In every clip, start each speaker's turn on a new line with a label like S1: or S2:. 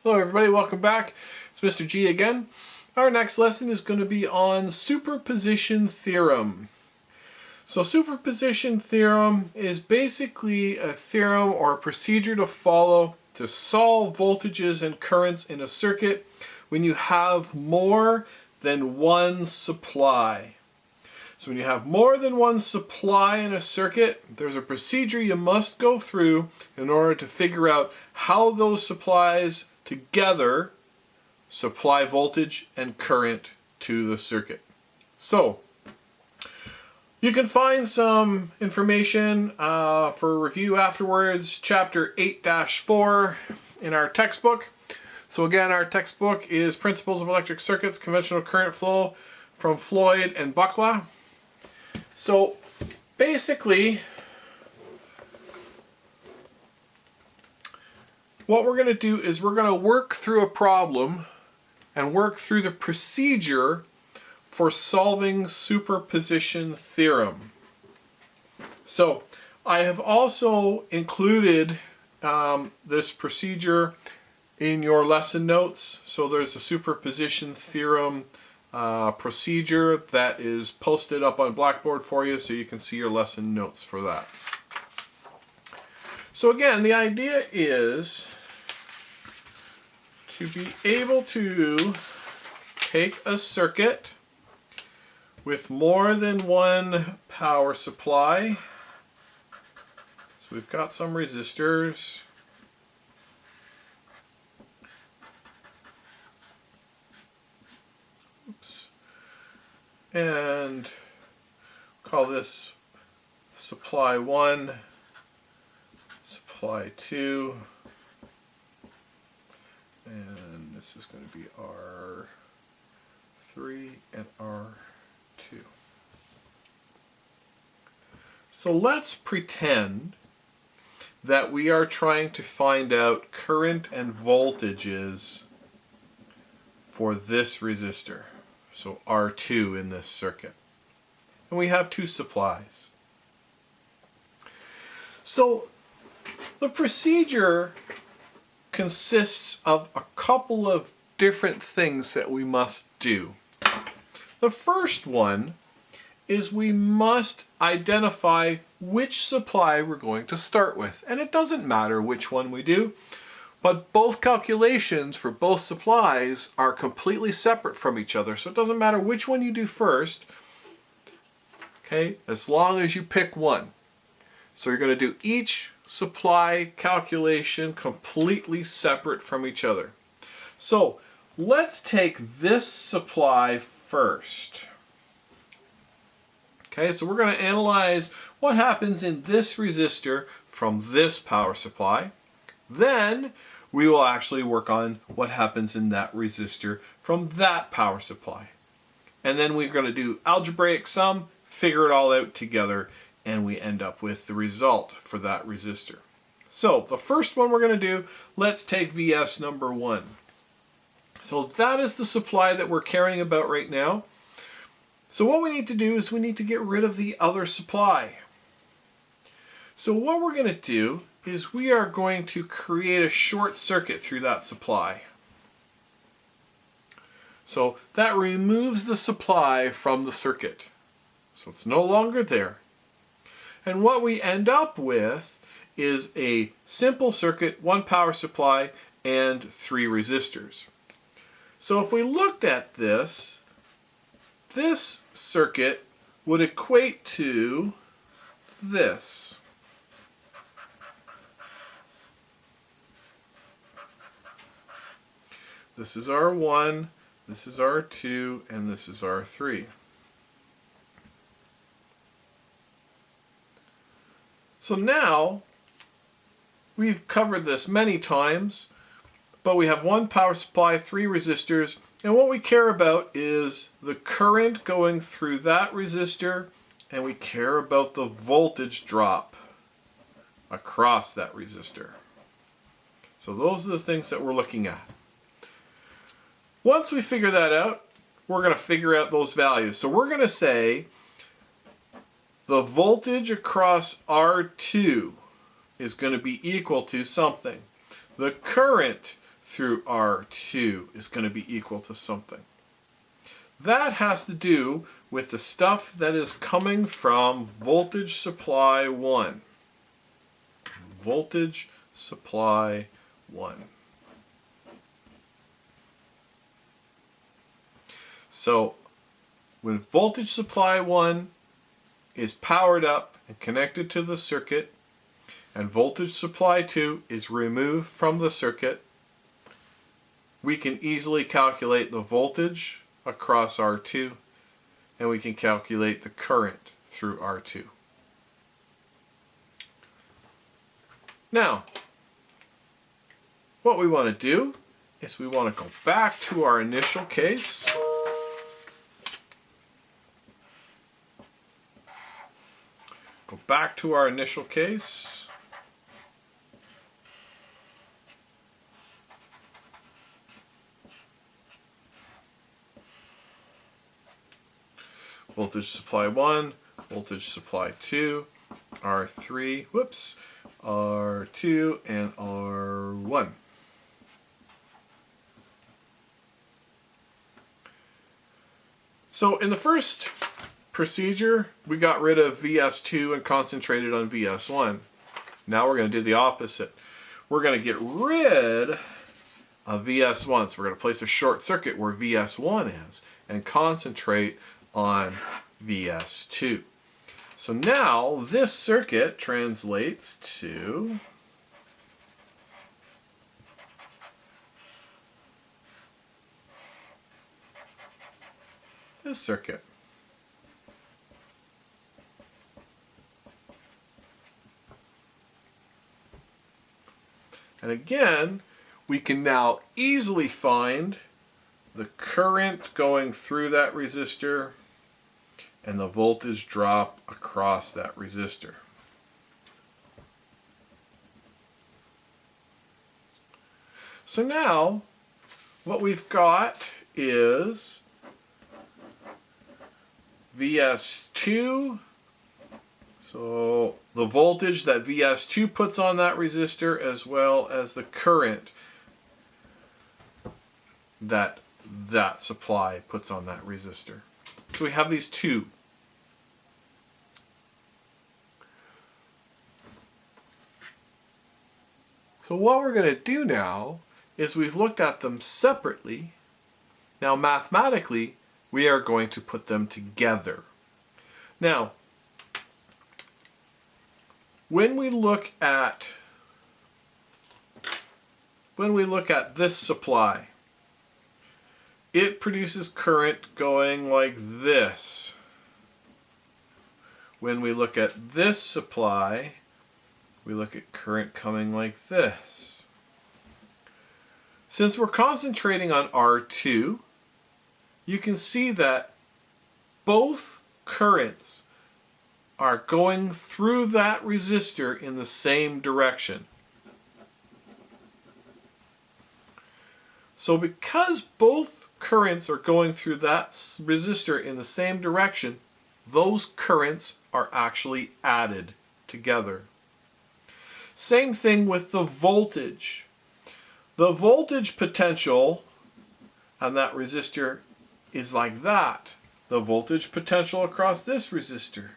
S1: Hello everybody, welcome back. It's Mr. G again. Our next lesson is going to be on superposition theorem. So superposition theorem is basically a theorem or a procedure to follow to solve voltages and currents in a circuit when you have more than one supply. So when you have more than one supply in a circuit, there's a procedure you must go through in order to figure out how those supplies together supply voltage and current to the circuit. So you can find some information for review afterwards, chapter 8-4 in our textbook. So again, our textbook is Principles of Electric Circuits, Conventional Current Flow from Floyd and Buckla. So basically, what we're going to do is we're going to work through a problem and work through the procedure for solving superposition theorem. So I have also included this procedure in your lesson notes. So there's a superposition theorem procedure that is posted up on Blackboard for you so you can see your lesson notes for that. So again, the idea is to be able to take a circuit with more than one power supply. So we've got some resistors. Oops. And call this supply 1, supply 2, and this is going to be R3 and R2. So let's pretend that we are trying to find out current and voltages for this resistor. So R2 in this circuit. And we have two supplies. So the procedure consists of a couple of different things that we must do. The first one is we must identify which supply we're going to start with. And it doesn't matter which one we do, but both calculations for both supplies are completely separate from each other. So it doesn't matter which one you do first, okay, as long as you pick one. So you're going to do each supply calculation completely separate from each other. So let's take this supply first. Okay, so we're going to analyze what happens in this resistor from this power supply. Then we will actually work on what happens in that resistor from that power supply. And then we're going to do algebraic sum, figure it all out together, and we end up with the result for that resistor. So the first one we're going to do, let's take VS number 1. So that is the supply that we're caring about right now. So what we need to do is we need to get rid of the other supply. So what we're going to do is we are going to create a short circuit through that supply. So that removes the supply from the circuit. So it's no longer there. And what we end up with is a simple circuit, one power supply, and 3 resistors. So if we looked at this, this circuit would equate to this. This is R1, this is R2, and this is R3. So now, we've covered this many times, but we have one power supply, 3 resistors, and what we care about is the current going through that resistor, and we care about the voltage drop across that resistor. So those are the things that we're looking at. Once we figure that out, we're going to figure out those values. So we're going to say the voltage across R2 is going to be equal to something. The current through R2 is going to be equal to something. That has to do with the stuff that is coming from voltage supply 1. Voltage supply 1. So when voltage supply 1 is powered up and connected to the circuit, and voltage supply 2 is removed from the circuit, we can easily calculate the voltage across R2, and we can calculate the current through R2. Now, what we want to do is we want to go back to our initial case. Go back to our initial case. Voltage supply 1, voltage supply 2, R3, whoops, R2 and R1. So in the first procedure, we got rid of VS2 and concentrated on VS1. Now we're going to do the opposite. We're going to get rid of VS1. So we're going to place a short circuit where VS1 is and concentrate on VS2. So now this circuit translates to this circuit. And again, we can now easily find the current going through that resistor and the voltage drop across that resistor. So now what we've got is VS2, so the voltage that VS2 puts on that resistor, as well as the current that that supply puts on that resistor. So we have these two. So what we're going to do now is we've looked at them separately. Now mathematically, we are going to put them together. Now, when we look at this supply, it produces current going like this. When we look at this supply, we look at current coming like this. Since we're concentrating on R2, you can see that both currents are going through that resistor in the same direction. So because both currents are going through that resistor in the same direction, those currents are actually added together. Same thing with the voltage. The voltage potential on that resistor is like that. The voltage potential across this resistor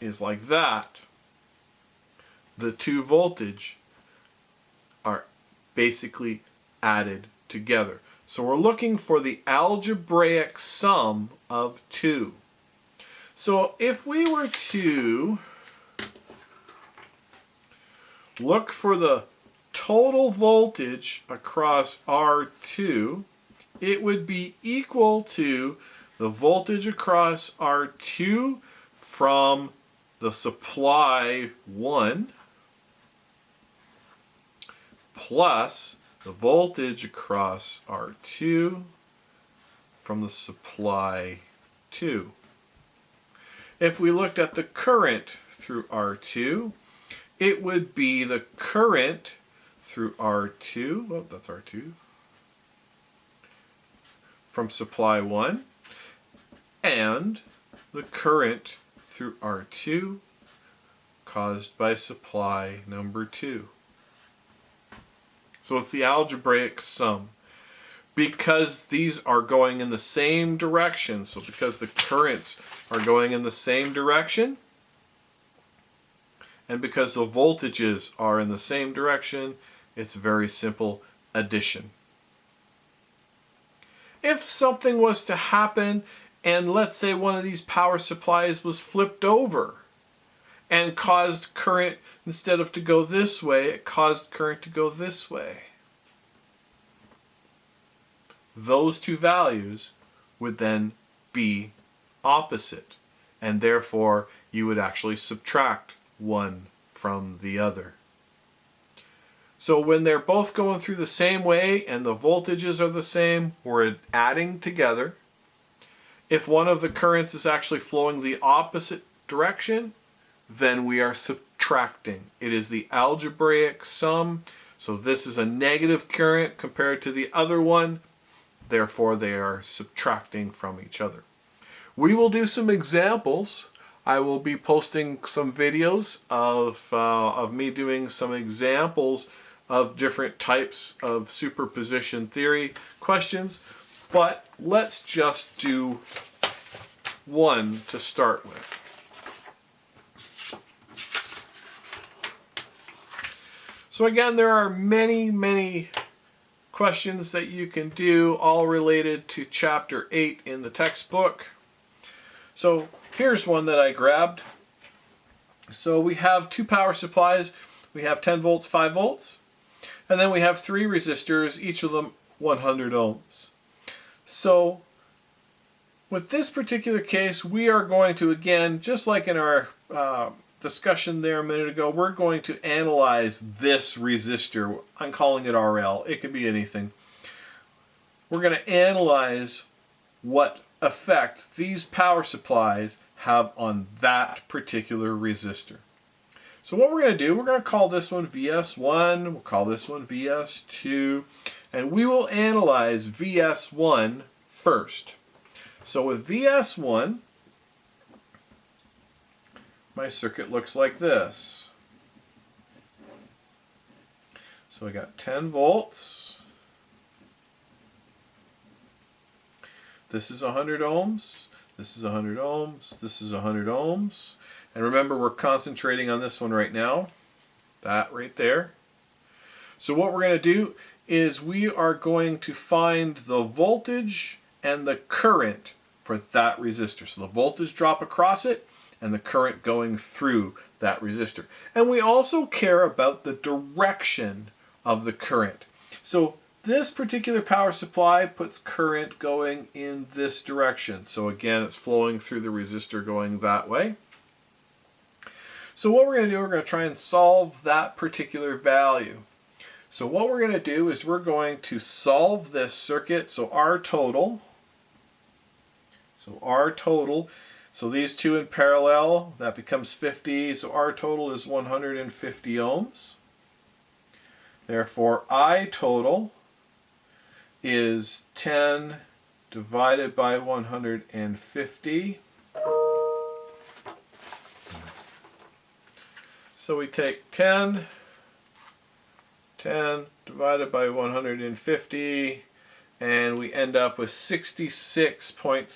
S1: is like that. The two voltage are basically added together. So we're looking for the algebraic sum of two. So if we were to look for the total voltage across R2, it would be equal to the voltage across R2 from the supply 1 plus the voltage across R2 from the supply 2. If we looked at the current through R2, it would be the current through R2, well, that's R2, from supply 1, and the current through R2 caused by supply number 2. So it's the algebraic sum. Because these are going in the same direction, so because the currents are going in the same direction, and because the voltages are in the same direction, it's very simple addition. If something was to happen, and let's say one of these power supplies was flipped over and caused current, instead of to go this way, it caused current to go this way. Those two values would then be opposite, and therefore you would actually subtract one from the other. So when they're both going through the same way and the voltages are the same, we're adding together. If one of the currents is actually flowing the opposite direction, then we are subtracting. It is the algebraic sum. So this is a negative current compared to the other one. Therefore, they are subtracting from each other. We will do some examples. I will be posting some videos of me doing some examples of different types of superposition theory questions. But let's just do one to start with. So again, there are many questions that you can do, all related to chapter 8 in the textbook. So here's one that I grabbed. So we have two power supplies. We have 10 volts, 5 volts. And then we have 3 resistors, each of them 100 ohms. So with this particular case, we are going to, again, just like in our discussion there a minute ago, we're going to analyze this resistor. I'm calling it RL. It could be anything. We're going to analyze what effect these power supplies have on that particular resistor. So what we're going to do, we're going to call this one VS1, we'll call this one VS2, and we will analyze VS1 first. So with VS1, my circuit looks like this. So I got 10 volts. This is 100 ohms. This is 100 ohms. This is 100 ohms. And remember, we're concentrating on this one right now. That right there. So what we're going to do is we are going to find the voltage and the current for that resistor. So the voltage drop across it and the current going through that resistor. And we also care about the direction of the current. So this particular power supply puts current going in this direction. So again, it's flowing through the resistor going that way. So what we're going to do, we're going to try and solve that particular value. So what we're going to do is we're going to solve this circuit. So R total. So these two in parallel, that becomes 50. So R total is 150 ohms. Therefore, I total is 10 divided by 150. So we take 10 divided by 150, and we end up with 66.6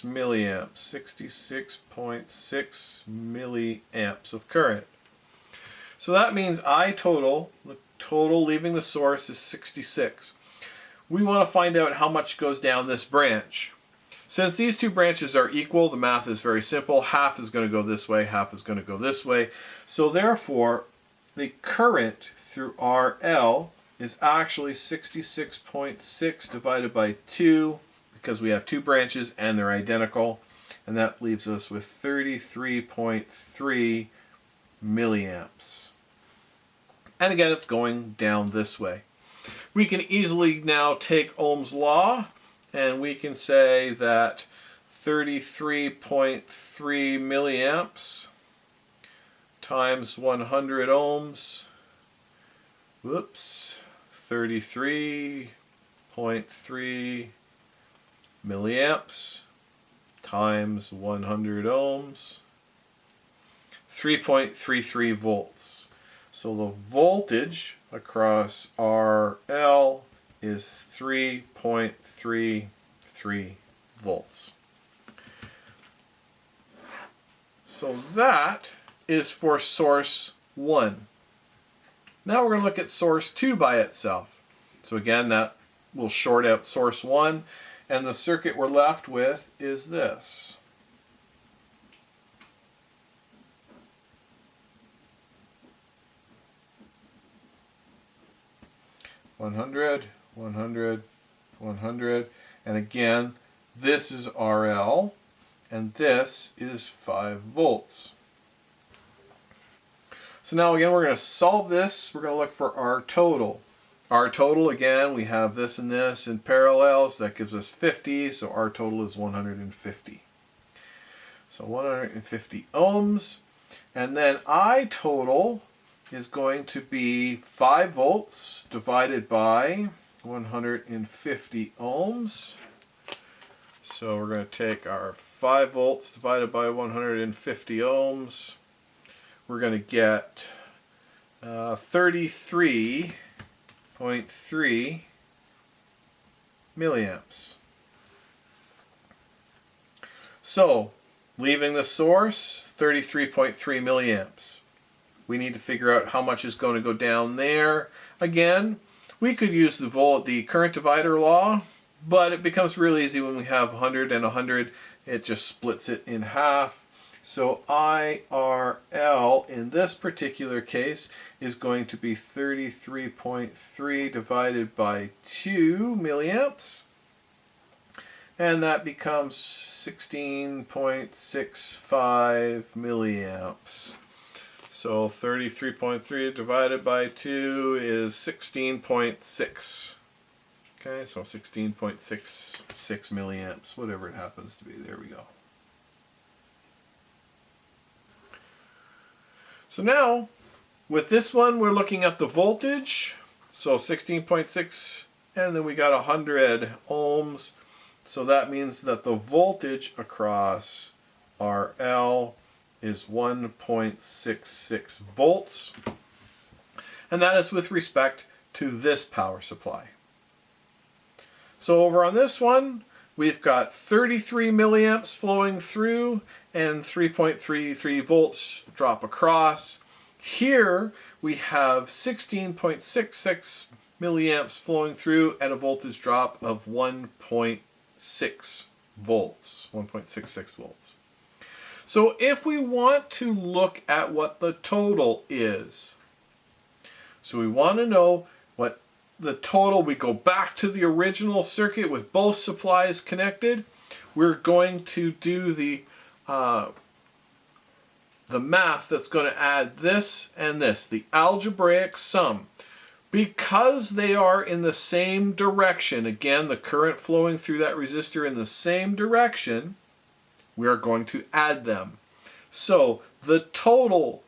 S1: milliamps. 66.6 milliamps of current. So that means I total, the total leaving the source, is 66. We want to find out how much goes down this branch. Since these two branches are equal, the math is very simple. Half is going to go this way, half is going to go this way. So therefore, the current through RL is actually 66.6 divided by 2, because we have two branches and they're identical. And that leaves us with 33.3 milliamps. And again, it's going down this way. We can easily now take Ohm's law, and we can say that 33.3 milliamps times 100 ohms, 33.3 milliamps times 100 ohms, 3.33 volts. So the voltage across RL is 3.33 volts. So that is for source 1. Now we're going to look at source 2 by itself. So again, that will short out source 1, and the circuit we're left with is this. 100, 100, 100, and again, this is RL, and this is 5 volts. So now again, we're going to solve this. We're going to look for R total. R total, again, we have this and this in parallel, so that gives us 50, so R total is 150. So 150 ohms, and then I total is going to be 5 volts divided by 150 ohms. So we're going to take our 5 volts divided by 150 ohms. We're going to get 33.3 milliamps. So, leaving the source, 33.3 milliamps. We need to figure out how much is going to go down there. Again, we could use the current divider law, but it becomes real easy when we have 100 and 100. It just splits it in half. So IRL in this particular case is going to be 33.3 divided by 2 milliamps. And that becomes 16.65 milliamps. So 33.3 divided by 2 is 16.6. Okay, so 16.66 milliamps, whatever it happens to be. There we go. So now, with this one, we're looking at the voltage. So 16.6, and then we got 100 ohms. So that means that the voltage across RL is 1.66 volts. And that is with respect to this power supply. So over on this one, we've got 33 milliamps flowing through and 3.33 volts drop across. Here we have 16.66 milliamps flowing through at a voltage drop of 1.6 volts. 1.66 volts. So if we want to look at what the total is, so we want to know what the total, we go back to the original circuit with both supplies connected. We're going to do the math that's going to add this and this, the algebraic sum. Because they are in the same direction, again, the current flowing through that resistor in the same direction, we are going to add them. So the total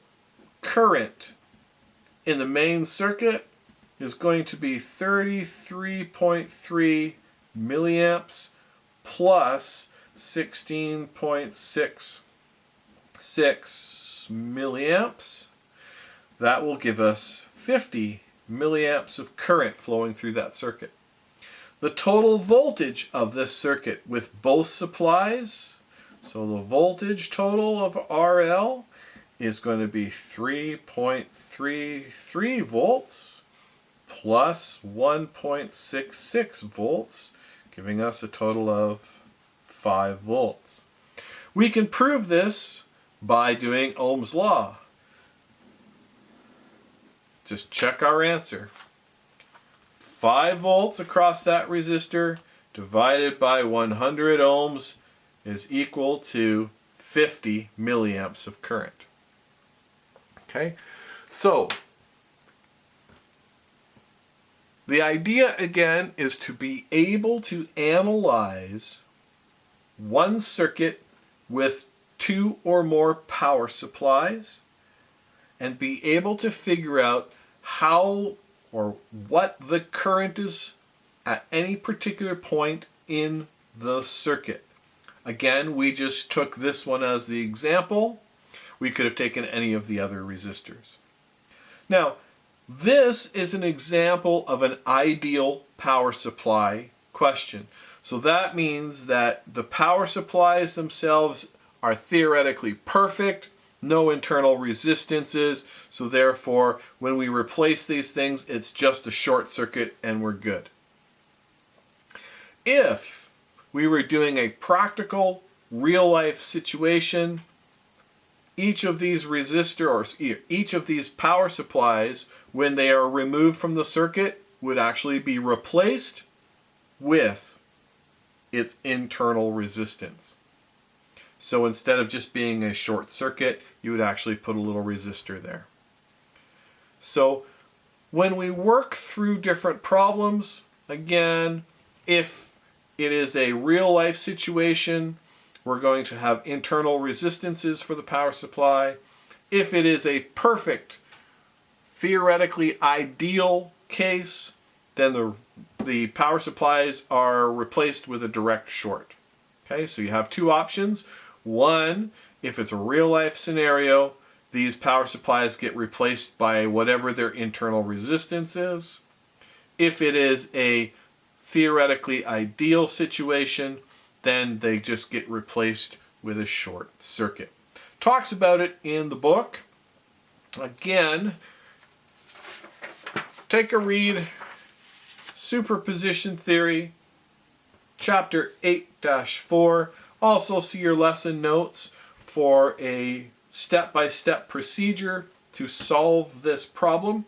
S1: current in the main circuit is going to be 33.3 milliamps plus 16.66 milliamps. That will give us 50 milliamps of current flowing through that circuit. The total voltage of this circuit with both supplies, so the voltage total of RL is going to be 3.33 volts plus 1.66 volts, giving us a total of 5 volts. We can prove this by doing Ohm's law. Just check our answer. 5 volts across that resistor divided by 100 ohms is equal to 50 milliamps of current. Okay, so the idea again is to be able to analyze one circuit with 2 or more power supplies and be able to figure out how or what the current is at any particular point in the circuit. Again, we just took this one as the example. We could have taken any of the other resistors. Now, this is an example of an ideal power supply question. So that means that the power supplies themselves are theoretically perfect, no internal resistances, so therefore when we replace these things it's just a short circuit and we're good. If we were doing a practical real life situation, each of these each of these power supplies, when they are removed from the circuit, would actually be replaced with its internal resistance. So instead of just being a short circuit, you would actually put a little resistor there. So when we work through different problems, again, if it is a real life situation, we're going to have internal resistances for the power supply. If it is a perfect, theoretically ideal case, then the power supplies are replaced with a direct short. Okay, so you have two options. One, if it's a real life scenario, these power supplies get replaced by whatever their internal resistance is. If it is a theoretically ideal situation, then they just get replaced with a short circuit. Talks about it in the book. Again, take a read. Superposition Theory, Chapter 8-4. Also see your lesson notes for a step-by-step procedure to solve this problem.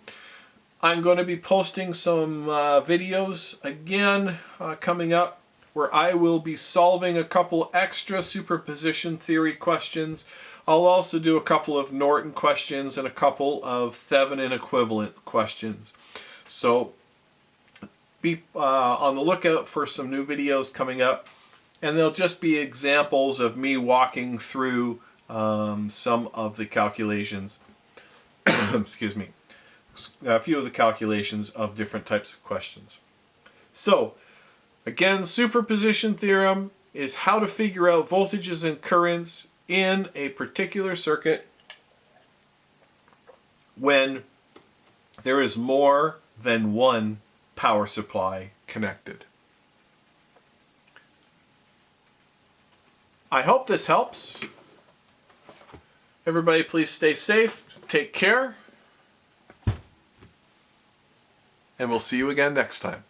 S1: I'm going to be posting some videos again coming up where I will be solving a couple extra superposition theory questions. I'll also do a couple of Norton questions and a couple of Thevenin equivalent questions. So be on the lookout for some new videos coming up, and they'll just be examples of me walking through some of the calculations. Excuse me. A few of the calculations of different types of questions. So, again, superposition theorem is how to figure out voltages and currents in a particular circuit when there is more than one power supply connected. I hope this helps. Everybody please stay safe, take care, and we'll see you again next time.